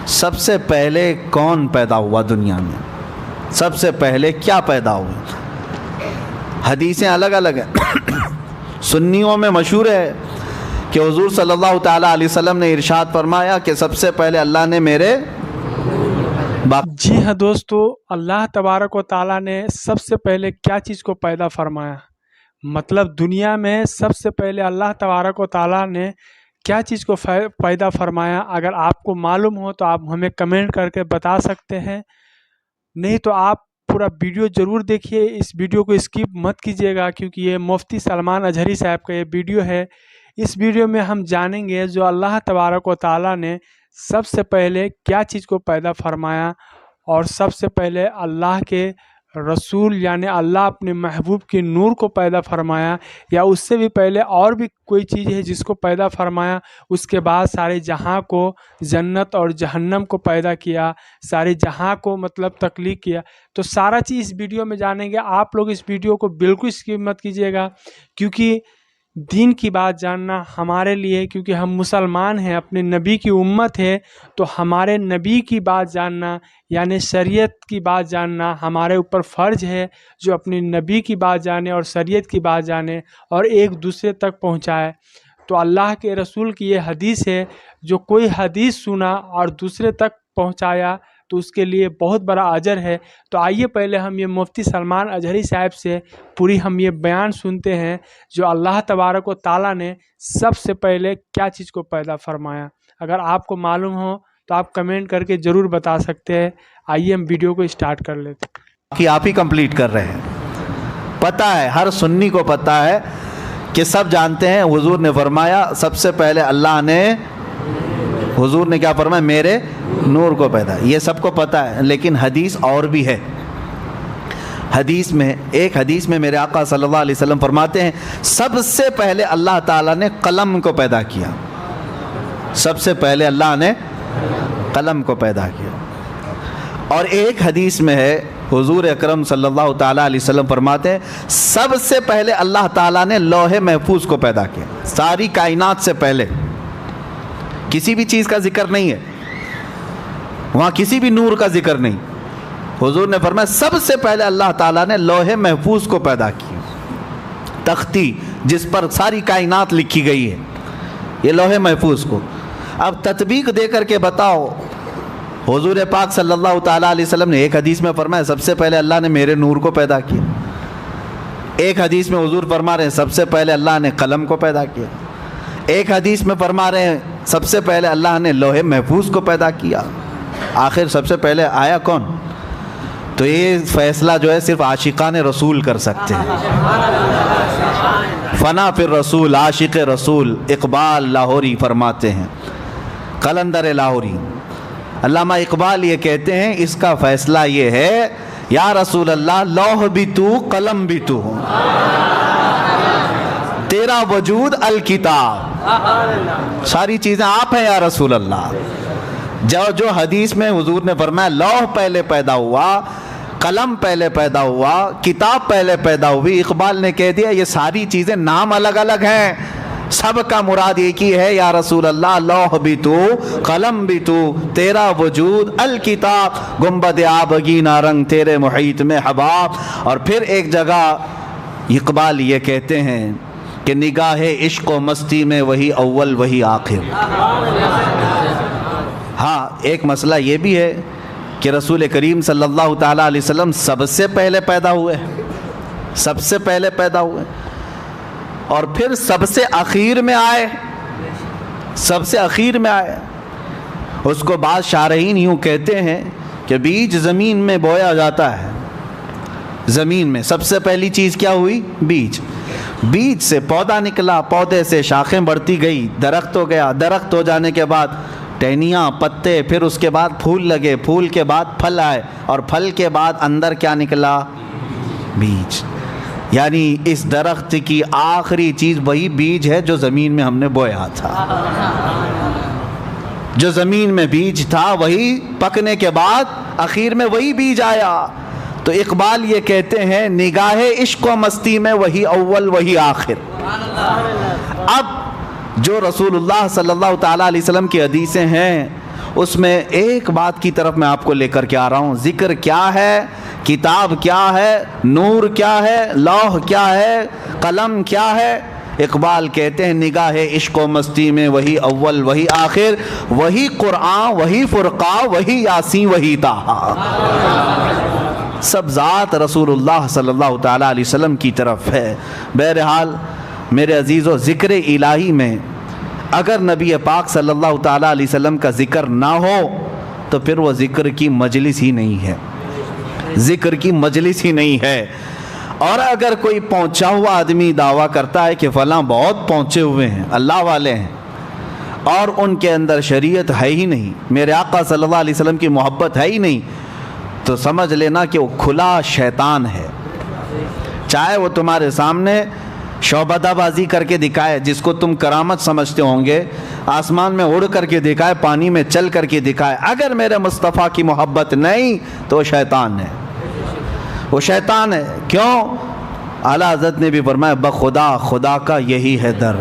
سب سے پہلے کون پیدا ہوا دنیا میں؟ سب سے پہلے کیا پیدا ہوا؟ حدیثیں الگ الگ ہیں۔ سنیوں میں مشہور ہے کہ حضور صلی اللہ تعالیٰ علیہ وسلم نے ارشاد فرمایا کہ سب سے پہلے اللہ نے میرے جی ہاں دوستو، اللہ تبارک و تعالیٰ نے سب سے پہلے کیا چیز کو پیدا فرمایا؟ مطلب دنیا میں سب سے پہلے اللہ تبارک و تعالیٰ نے کیا چیز کو پیدا فرمایا؟ اگر آپ کو معلوم ہو تو آپ ہمیں کمنٹ کر کے بتا سکتے ہیں، نہیں تو آپ پورا ویڈیو ضرور دیکھیے، اس ویڈیو کو اسکپ مت کیجیے گا، کیونکہ یہ مفتی سلمان اظہری صاحب کا یہ ویڈیو ہے۔ اس ویڈیو میں ہم جانیں گے جو اللہ تبارک و تعالیٰ نے سب سے پہلے کیا چیز کو پیدا فرمایا، اور سب سے پہلے اللہ کے رسول یعنی اللہ اپنے محبوب کے نور کو پیدا فرمایا، یا اس سے بھی پہلے اور بھی کوئی چیز ہے جس کو پیدا فرمایا۔ اس کے بعد سارے جہاں کو، جنت اور جہنم کو پیدا کیا، سارے جہاں کو مطلب تخلیق کیا۔ تو سارا چیز اس ویڈیو میں جانیں گے۔ آپ لوگ اس ویڈیو کو بالکل اسکپ مت کیجیے گا، کیونکہ دین کی بات جاننا ہمارے لیے، کیونکہ ہم مسلمان ہیں، اپنے نبی کی امت ہے، تو ہمارے نبی کی بات جاننا یعنی شریعت کی بات جاننا ہمارے اوپر فرض ہے، جو اپنے نبی کی بات جانے اور شریعت کی بات جانے اور ایک دوسرے تک پہنچائے۔ تو اللہ کے رسول کی یہ حدیث ہے، جو کوئی حدیث سنا اور دوسرے تک پہنچایا تو اس کے لیے بہت بڑا اجر ہے۔ تو آئیے پہلے ہم یہ مفتی سلمان اظہری صاحب سے پوری ہم یہ بیان سنتے ہیں، جو اللہ تبارک و تعالیٰ نے سب سے پہلے کیا چیز کو پیدا فرمایا۔ اگر آپ کو معلوم ہو تو آپ کمنٹ کر کے ضرور بتا سکتے ہیں۔ آئیے ہم ویڈیو کو اسٹارٹ کر لیتے ہیں۔ کہ آپ ہی کمپلیٹ کر رہے ہیں۔ پتہ ہے، ہر سنی کو پتہ ہے کہ سب جانتے ہیں حضور نے فرمایا سب سے پہلے اللہ نے، حضور نے کیا فرمایا؟ میرے نور کو پیدا۔ یہ سب کو پتہ ہے، لیکن حدیث اور بھی ہے۔ حدیث میں، ایک حدیث میں میرے آقا صلی اللہ علیہ وسلم فرماتے ہیں سب سے پہلے اللہ تعالیٰ نے قلم کو پیدا کیا۔ سب سے پہلے اللہ نے قلم کو پیدا کیا۔ اور ایک حدیث میں ہے حضور اکرم صلی اللہ تعالیٰ علیہ وسلم فرماتے ہیں سب سے پہلے اللہ تعالیٰ نے لوح محفوظ کو پیدا کیا۔ ساری کائنات سے پہلے کسی بھی چیز کا ذکر نہیں ہے وہاں، کسی بھی نور کا ذکر نہیں۔ حضور نے فرمایا سب سے پہلے اللہ تعالیٰ نے لوح محفوظ کو پیدا کیا، تختی جس پر ساری کائنات لکھی گئی ہے، یہ لوح محفوظ کو۔ اب تطبیق دے کر کے بتاؤ، حضور پاک صلی اللہ تعالیٰ علیہ وسلم نے ایک حدیث میں فرمایا سب سے پہلے اللہ نے میرے نور کو پیدا کیا، ایک حدیث میں حضور فرما رہے ہیں سب سے پہلے اللہ نے قلم کو پیدا کیا، ایک حدیث میں فرما رہے ہیں سب سے پہلے اللہ نے لوح محفوظ کو پیدا کیا۔ آخر سب سے پہلے آیا کون؟ تو یہ فیصلہ جو ہے صرف عاشقان رسول کر سکتے ہیں۔ فنا فی الرسول، عاشق رسول اقبال لاہوری فرماتے ہیں، قلندر لاہوری علامہ اقبال یہ کہتے ہیں اس کا فیصلہ یہ ہے یا رسول اللہ لوح بھی تو قلم بھی تو، تیرا وجود الکتاب، ساری چیزیں آپ ہیں یا رسول اللہ۔ جو حدیث میں حضور نے فرمایا لوح پہلے پیدا ہوا، قلم پہلے پیدا ہوا، کتاب پہلے پیدا ہوئی، اقبال نے کہہ دیا یہ ساری چیزیں نام الگ الگ ہیں، سب کا مراد ایک ہی ہے یا رسول اللہ لوح بھی تو قلم بھی تو، تیرا وجود الکتاب، گنبد آبگینہ رنگ تیرے محیط میں حباب۔ اور پھر ایک جگہ اقبال یہ کہتے ہیں کہ نگاہ عشق و مستی میں وہی اول وہی آخر۔ ہاں ایک مسئلہ یہ بھی ہے کہ رسول کریم صلی اللہ تعالیٰ علیہ وسلم سب سے پہلے پیدا ہوئے، سب سے پہلے پیدا ہوئے، اور پھر سب سے اخیر میں آئے، سب سے اخیر میں آئے۔ اس کو بعض شارحین یوں کہتے ہیں کہ بیج زمین میں بویا جاتا ہے، زمین میں سب سے پہلی چیز کیا ہوئی؟ بیج، بیج سے پودا نکلا، پودے سے شاخیں بڑھتی گئی، درخت ہو گیا، درخت ہو جانے کے بعد ٹہنیاں، پتے، پھر اس کے بعد پھول لگے، پھول کے بعد پھل آئے، اور پھل کے بعد اندر کیا نکلا؟ بیج۔ یعنی اس درخت کی آخری چیز وہی بیج ہے جو زمین میں ہم نے بویا تھا، جو زمین میں بیج تھا وہی پکنے کے بعد آخر میں وہی بیج آیا۔ تو اقبال یہ کہتے ہیں نگاہ عشق و مستی میں وہی اول وہی آخر۔ اب جو رسول اللہ صلی اللہ تعالیٰ علیہ وسلم کی حدیثیں ہیں اس میں ایک بات کی طرف میں آپ کو لے کر کے آ رہا ہوں. ذکر کیا ہے, کتاب کیا ہے, نور کیا ہے, لوح کیا ہے, قلم کیا ہے. اقبال کہتے ہیں نگاہ عشق و مستی میں وہی اول وہی آخر, وہی قرآن وہی فرقان وہی یاسین وہی طٰہٰ. سب ذات رسول اللہ صلی اللہ تعالیٰ علیہ وسلم کی طرف ہے. بہرحال میرے عزیزو, ذکر الہی میں اگر نبی پاک صلی اللہ تعالیٰ علیہ وسلم کا ذکر نہ ہو تو پھر وہ ذکر کی مجلس ہی نہیں ہے, ذکر کی مجلس ہی نہیں ہے. اور اگر کوئی پہنچا ہوا آدمی دعویٰ کرتا ہے کہ فلاں بہت پہنچے ہوئے ہیں, اللہ والے ہیں, اور ان کے اندر شریعت ہے ہی نہیں, میرے آقا صلی اللہ علیہ وسلم کی محبت ہے ہی نہیں, تو سمجھ لینا کہ وہ کھلا شیطان ہے. چاہے وہ تمہارے سامنے شعبدہ بازی کر کے دکھائے, جس کو تم کرامت سمجھتے ہوں گے, آسمان میں اڑ کر کے دکھائے, پانی میں چل کر کے دکھائے, اگر میرے مصطفیٰ کی محبت نہیں تو وہ شیطان ہے, وہ شیطان ہے. کیوں؟ اعلیٰ حضرت نے بھی فرمایا بخدا خدا کا یہی ہے در.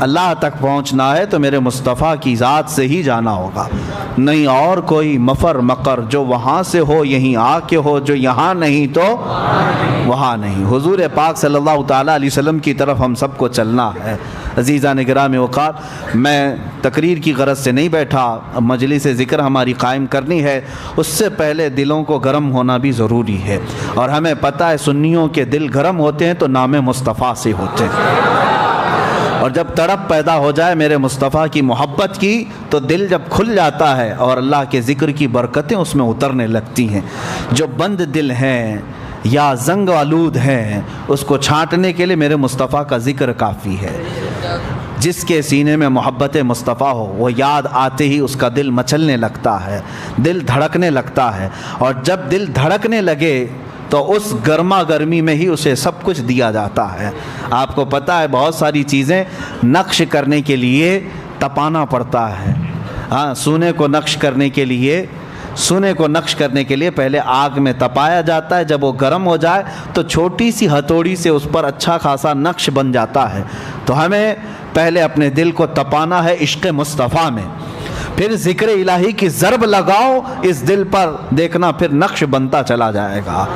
اللہ تک پہنچنا ہے تو میرے مصطفیٰ کی ذات سے ہی جانا ہوگا, نہیں اور کوئی مفر مقر جو وہاں سے ہو یہیں آ کے ہو, جو یہاں نہیں تو وہاں نہیں. حضور پاک صلی اللہ تعالیٰ علیہ وسلم کی طرف ہم سب کو چلنا ہے. عزیزان گرامی وقار, میں تقریر کی غرض سے نہیں بیٹھا, مجلس ذکر ہماری قائم کرنی ہے, اس سے پہلے دلوں کو گرم ہونا بھی ضروری ہے. اور ہمیں پتہ ہے سنیوں کے دل گرم ہوتے ہیں تو نام مصطفیٰ سے ہوتے ہیں, اور جب تڑپ پیدا ہو جائے میرے مصطفیٰ کی محبت کی تو دل جب کھل جاتا ہے اور اللہ کے ذکر کی برکتیں اس میں اترنے لگتی ہیں. جو بند دل ہیں یا زنگ آلود ہیں اس کو چھانٹنے کے لیے میرے مصطفیٰ کا ذکر کافی ہے. جس کے سینے میں محبت مصطفیٰ ہو وہ یاد آتے ہی اس کا دل مچلنے لگتا ہے, دل دھڑکنے لگتا ہے, اور جب دل دھڑکنے لگے تو اس گرما گرمی میں ہی اسے سب کچھ دیا جاتا ہے. آپ کو پتہ ہے بہت ساری چیزیں نقش کرنے کے لیے تپانا پڑتا ہے. ہاں, سونے کو نقش کرنے کے لیے پہلے آگ میں تپایا جاتا ہے, جب وہ گرم ہو جائے تو چھوٹی سی ہتھوڑی سے اس پر اچھا خاصا نقش بن جاتا ہے. تو ہمیں پہلے اپنے دل کو تپانا ہے عشق مصطفیٰ میں, پھر ذکر الہی کی ضرب لگاؤ اس دل پر, دیکھنا پھر نقش بنتا چلا جائے گا,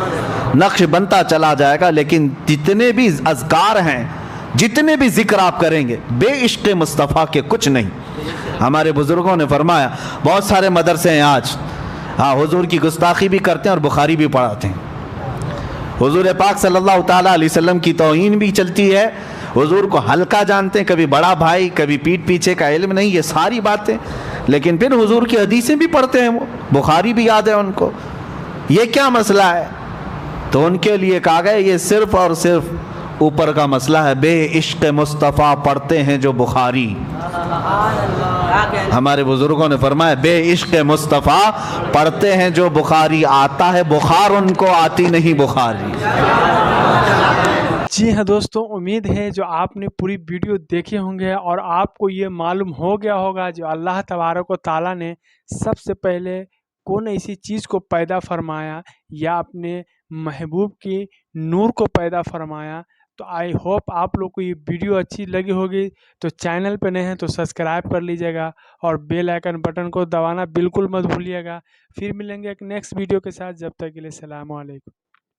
نقش بنتا چلا جائے گا. لیکن جتنے بھی اذکار ہیں, جتنے بھی ذکر آپ کریں گے, بے عشق مصطفیٰ کے کچھ نہیں. ہمارے بزرگوں نے فرمایا, بہت سارے مدرسے ہیں آج, ہاں حضور کی گستاخی بھی کرتے ہیں اور بخاری بھی پڑھاتے ہیں, حضور پاک صلی اللہ تعالیٰ علیہ وسلم کی توہین بھی چلتی ہے, حضور کو ہلکا جانتے ہیں, کبھی بڑا بھائی کبھی پیٹھ پیچھے کا علم نہیں, یہ ساری باتیں. لیکن پھر حضور کی حدیثیں بھی پڑھتے ہیں, وہ بخاری بھی یاد ہے ان کو. یہ کیا مسئلہ ہے؟ تو ان کے لیے کہا گیا یہ صرف اور صرف اوپر کا مسئلہ ہے, بے عشق مصطفیٰ پڑھتے ہیں جو بخاری. ہمارے بزرگوں نے فرمایا بے عشق مصطفیٰ پڑھتے ہیں جو بخاری, آتا ہے بخار ان کو, آتی نہیں بخاری. جی ہاں دوستوں, امید ہے جو آپ نے پوری ویڈیو دیکھے ہوں گے اور آپ کو یہ معلوم ہو گیا ہوگا جو اللہ تبارک و تعالیٰ نے سب سے پہلے کون ایسی چیز کو پیدا فرمایا یا اپنے محبوب کی نور کو پیدا فرمایا. تو آئی ہوپ آپ لوگ کو یہ ویڈیو اچھی لگی ہوگی, تو چینل پہ نئے ہیں تو سبسکرائب کر لیجیے گا اور بیل آئیکن بٹن کو دبانا بالکل مت بھولیے گا. پھر ملیں گے ایک نیکسٹ ویڈیو کے ساتھ, جب تک کے لیے السلام علیکم.